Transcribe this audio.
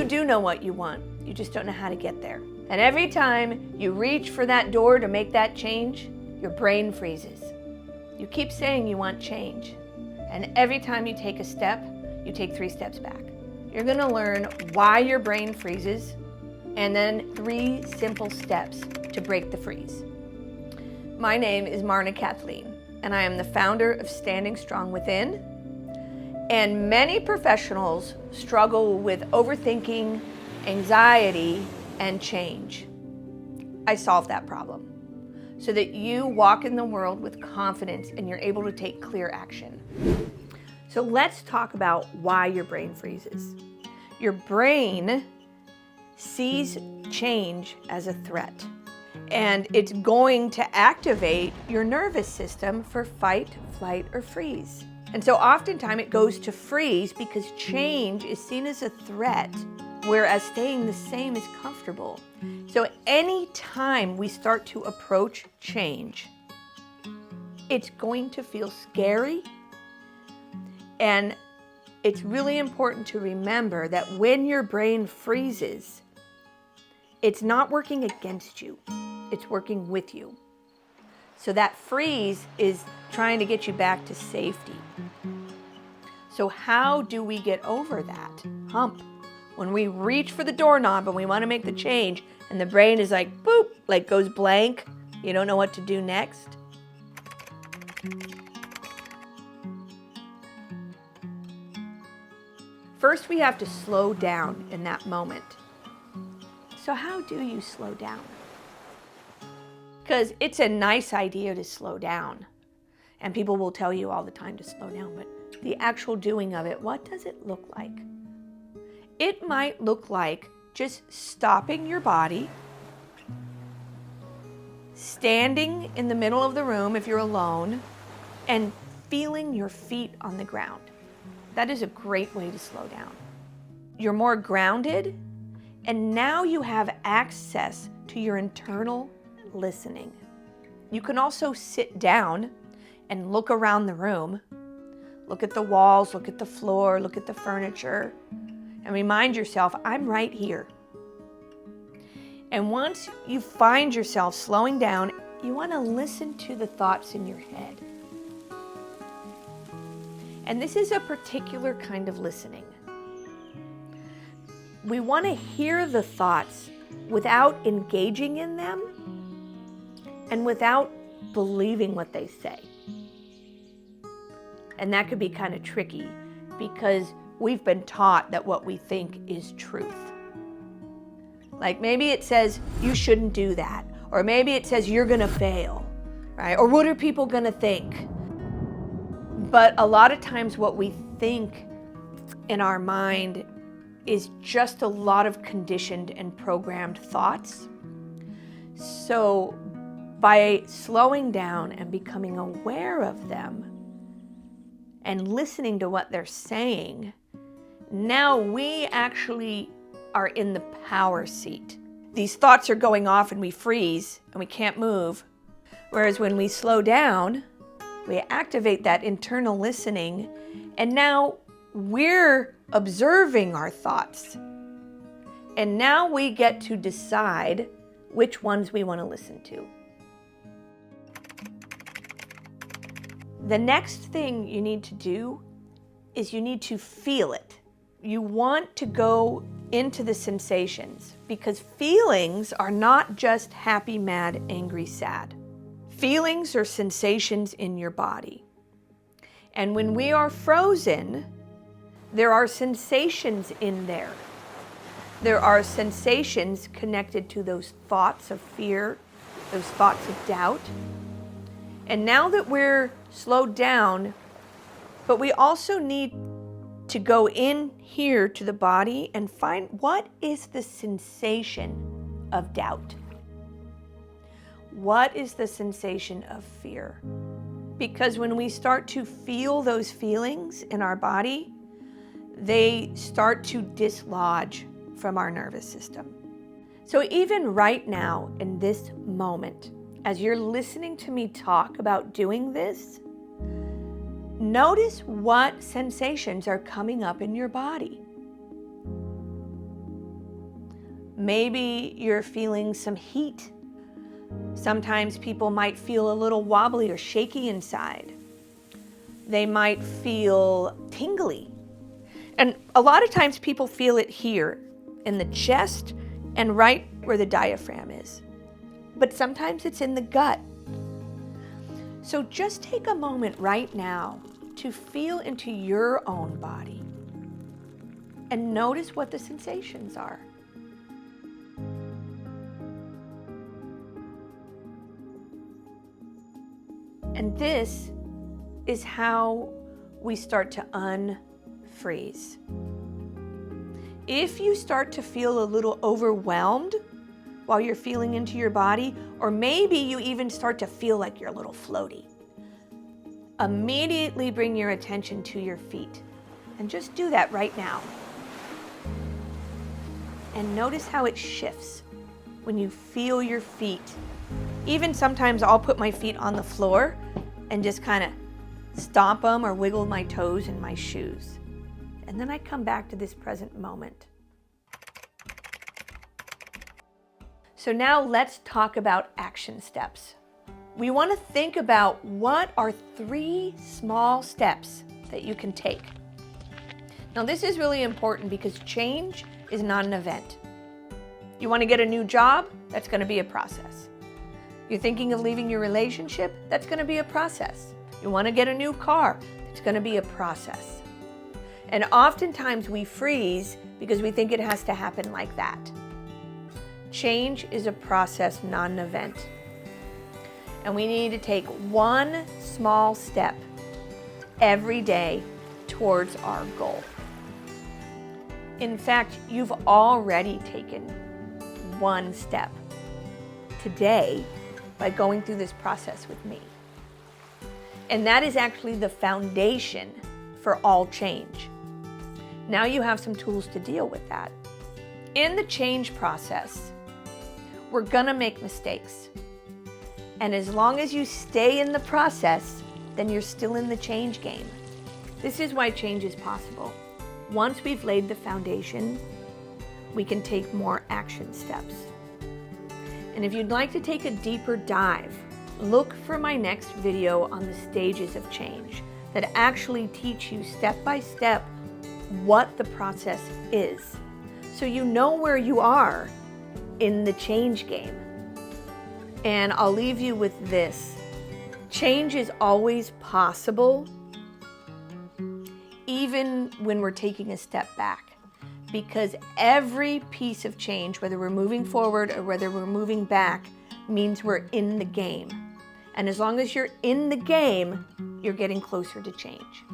You do know what you want. You just don't know how to get there. And every time you reach for that door to make that change, your brain freezes. You keep saying you want change. And every time you take a step, you take 3 steps back. You're gonna learn why your brain freezes and then 3 simple steps to break the freeze. My name is Marna Kathleen, and I am the founder of Standing Strong Within. And many professionals struggle with overthinking, anxiety, and change. I solve that problem so that you walk in the world with confidence and you're able to take clear action. So let's talk about why your brain freezes. Your brain sees change as a threat, and it's going to activate your nervous system for fight, flight, or freeze. And so oftentimes it goes to freeze because change is seen as a threat, whereas staying the same is comfortable. So any time we start to approach change, it's going to feel scary. And it's really important to remember that when your brain freezes, it's not working against you, it's working with you. So that freeze is trying to get you back to safety. So how do we get over that hump? When we reach for the doorknob and we want to make the change and the brain is like, boop, like goes blank, you don't know what to do next. First, we have to slow down in that moment. So how do you slow down? Because it's a nice idea to slow down. And people will tell you all the time to slow down, but the actual doing of it, what does it look like? It might look like just stopping your body, standing in the middle of the room if you're alone, and feeling your feet on the ground. That is a great way to slow down. You're more grounded, and now you have access to your internal listening. You can also sit down and look around the room. Look at the walls, look at the floor, look at the furniture, and remind yourself, I'm right here. And once you find yourself slowing down, you want to listen to the thoughts in your head. And this is a particular kind of listening. We want to hear the thoughts without engaging in them and without believing what they say. And that could be kind of tricky because we've been taught that what we think is truth. Like maybe it says, you shouldn't do that. Or maybe it says, you're gonna fail, right? Or what are people gonna think? But a lot of times what we think in our mind is just a lot of conditioned and programmed thoughts. So by slowing down and becoming aware of them and listening to what they're saying, now we actually are in the power seat. These thoughts are going off and we freeze and we can't move. Whereas when we slow down, we activate that internal listening, and now we're observing our thoughts. And now we get to decide which ones we want to listen to. The next thing you need to do is you need to feel it. You want to go into the sensations because feelings are not just happy, mad, angry, sad. Feelings are sensations in your body. And when we are frozen, there are sensations in there. There are sensations connected to those thoughts of fear, those thoughts of doubt. And now that we're slowed down, but we also need to go in here to the body and find what is the sensation of doubt. What is the sensation of fear? Because when we start to feel those feelings in our body, they start to dislodge from our nervous system. So even right now, in this moment, as you're listening to me talk about doing this, notice what sensations are coming up in your body. Maybe you're feeling some heat. Sometimes people might feel a little wobbly or shaky inside. They might feel tingly. And a lot of times people feel it here in the chest and right where the diaphragm is. But sometimes it's in the gut. So just take a moment right now to feel into your own body and notice what the sensations are. And this is how we start to unfreeze. If you start to feel a little overwhelmed while you're feeling into your body, or maybe you even start to feel like you're a little floaty, immediately bring your attention to your feet. And just do that right now. And notice how it shifts when you feel your feet. Even sometimes I'll put my feet on the floor and just kind of stomp them or wiggle my toes in my shoes. And then I come back to this present moment. So now let's talk about action steps. We want to think about what are 3 small steps that you can take. Now this is really important because change is not an event. You want to get a new job? That's going to be a process. You're thinking of leaving your relationship? That's going to be a process. You want to get a new car? It's going to be a process. And oftentimes we freeze because we think it has to happen like that. Change is a process, not an event. And we need to take 1 small step every day towards our goal. In fact, you've already taken 1 step today by going through this process with me. And that is actually the foundation for all change. Now you have some tools to deal with that. In the change process, we're gonna make mistakes. And as long as you stay in the process, then you're still in the change game. This is why change is possible. Once we've laid the foundation, we can take more action steps. And if you'd like to take a deeper dive, look for my next video on the stages of change that actually teach you step by step what the process is, so you know where you are in the change game. And I'll leave you with this. Change is always possible, even when we're taking a step back. Because every piece of change, whether we're moving forward or whether we're moving back, means we're in the game. And as long as you're in the game, you're getting closer to change.